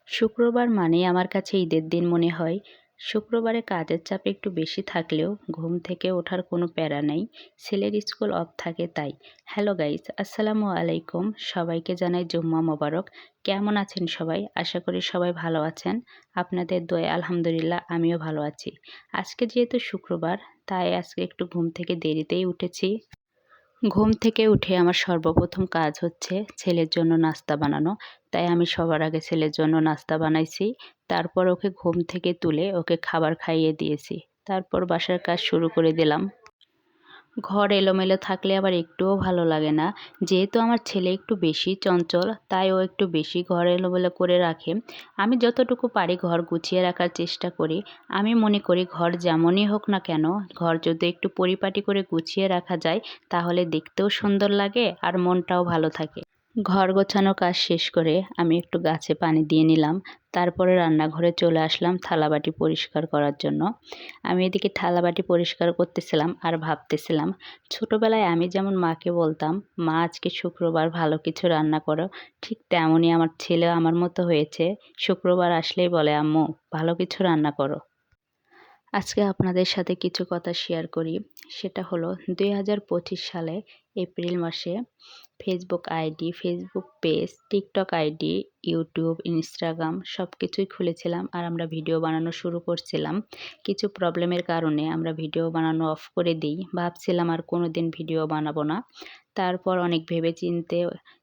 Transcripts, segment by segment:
শুক্রবার মানেই আমার কাছে ঈদের দিন মনে হয়। শুক্রবারে কাজের চাপ একটু বেশি থাকলেও ঘুম থেকে ওঠার কোনো প্যারা নেই। ছেলের স্কুল অফ থাকে তাই। হ্যালো গাইস, আসসালামু আলাইকুম। সবাইকে জানাই জুম্মা মোবারক। কেমন আছেন সবাই? আশা করি সবাই ভালো আছেন। আপনাদের দোয়ায় আলহামদুলিল্লাহ আমিও ভালো আছি। আজকে যেহেতু শুক্রবার, তাই আজকে একটু ঘুম থেকে দেরিতেই উঠেছি। ঘুম থেকে উঠে আমার সর্বপ্রথম কাজ হচ্ছে ছেলের জন্য নাস্তা বানানো। তাই আমি সবার আগে ছেলের জন্য নাস্তা বানাইছি। তারপর ওকে ঘুম থেকে তুলে ওকে খাবার খাইয়ে দিয়েছি। তারপর বাসার কাজ শুরু করে দিলাম। ঘর এলোমেলো থাকলে আবার একটুও ভালো লাগে না। যেহেতু আমার ছেলে একটু বেশি চঞ্চল, তাই ও একটু বেশি ঘর এলোমেলো করে রাখে। আমি যতটুকু পারি ঘর গুছিয়ে রাখার চেষ্টা করি। আমি মনে করি ঘর যেমনই হোক না কেন, ঘর যদি একটু পরিপাটি করে গুছিয়ে রাখা যায়, তাহলে দেখতেও সুন্দর লাগে আর মনটাও ভালো থাকে। ঘর গোছানো কাজ শেষ করে আমি একটু গাছে পানি দিয়ে নিলাম। তারপরে রান্নাঘরে চলে আসলাম থালাবাটি পরিষ্কার করার জন্য। আমি এদিকে থালাবাটি পরিষ্কার করতেছিলাম আর ভাবতেছিলাম, ছোটোবেলায় আমি যেমন মাকে বলতাম, মা আজকে শুক্রবার ভালো কিছু রান্না করো, ঠিক তেমনই আমার ছেলে আমার মতো হয়েছে। শুক্রবার আসলেই বলে, আম্মু ভালো কিছু রান্না করো। আজকে আপনাদের সাথে কিছু কথা শেয়ার করি। সেটা হলো 2025 সালে এপ্রিল মাসে Facebook ID, Facebook page, TikTok ID, YouTube, Instagram সব কিছুই খুলেছিলাম আর আমরা ভিডিও বানানো শুরু করছিলাম। কিছু প্রবলেমের কারণে আমরা ভিডিও বানানো অফ করে দিই। ভাবছিলাম আর কোনো দিন ভিডিও বানাবো না। তারপর অনেক ভেবে চিন্তে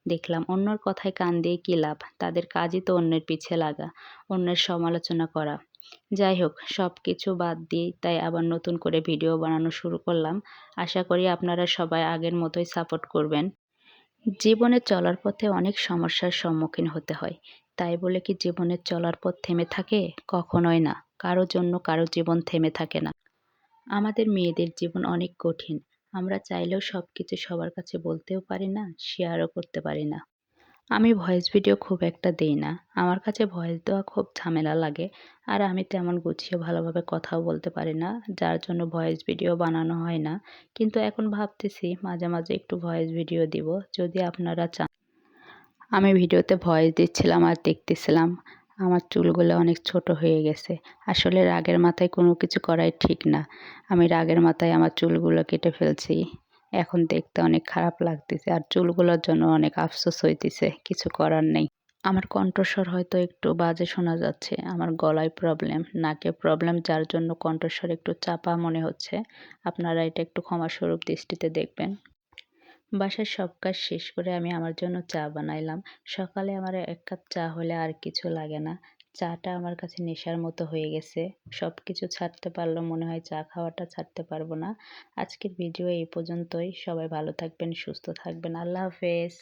দেখলাম অন্যর কথায় কান দিয়ে কী লাভ, তাদের কাজই তো অন্যের পিছে লাগা, অন্যের সমালোচনা করা। যাই হোক, সব কিছু বাদ দিয়ে তাই আবার নতুন করে ভিডিও বানানো শুরু করলাম। আশা করি আপনারা সবাই আগের মতোই সাপোর্ট করবেন। জীবনে চলার পথে অনেক সমস্যার সম্মুখীন হতে হয়। তাই বলে কি জীবনের চলার পথ থেমে থাকে? কখনোই না। কারো জন্য কারো জীবন থেমে থাকে না। আমাদের মেয়েদের জীবন অনেক কঠিন। আমরা চাইলেও সব কিছু সবার কাছে বলতেও পারি না, শেয়ারও করতে পারি না। আমি ভয়েস ভিডিও খুব একটা দেই না। আমার কাছে ভয়েস দেওয়া খুব ঝামেলা লাগে। আর আমি তেমন গুছিয়ে ভালোভাবে কথাও বলতে পারি না, যার জন্য ভয়েস ভিডিও বানানো হয় না। কিন্তু এখন ভাবতেছি মাঝে মাঝে একটু ভয়েস ভিডিও দিব, যদি আপনারা চান। আমি ভিডিওতে ভয়েস দিচ্ছিলাম আর দেখতেছিলাম আমার চুলগুলো অনেক ছোট হয়ে গেছে। আসলে রাগের মাথায় কোনো কিছু করাই ঠিক না। আমি রাগের মাথায় আমার চুলগুলো কেটে ফেলছি। এখন দেখতে অনেক খারাপ লাগতেছে আর চুলগুলোর জন্য অনেক আফসোস হইতেছে। কিছু করার নেই। আমার কণ্ঠস্বর হয়তো একটু বাজে শোনা যাচ্ছে। আমার গলায় প্রবলেম, নাকে প্রবলেম, যার জন্য কণ্ঠস্বর একটু চাপা মনে হচ্ছে। আপনারা এটা একটু ক্ষমাস্বরূপ দৃষ্টিতে দেখবেন। বাসার সব কাজ শেষ করে আমি আমার জন্য চা বানাইলাম। সকালে আমার ১ কাপ চা হলে আর কিছু লাগে না। চাটা আমার কাছে নেশার মতো হয়ে গেছে। সব কিছু ছাড়তে পারলেও মনে হয় চা খাওয়াটা ছাড়তে পারবো না। আজকের ভিডিও এই পর্যন্তই। সবাই ভালো থাকবেন, সুস্থ থাকবেন। আল্লাহ হাফেজ।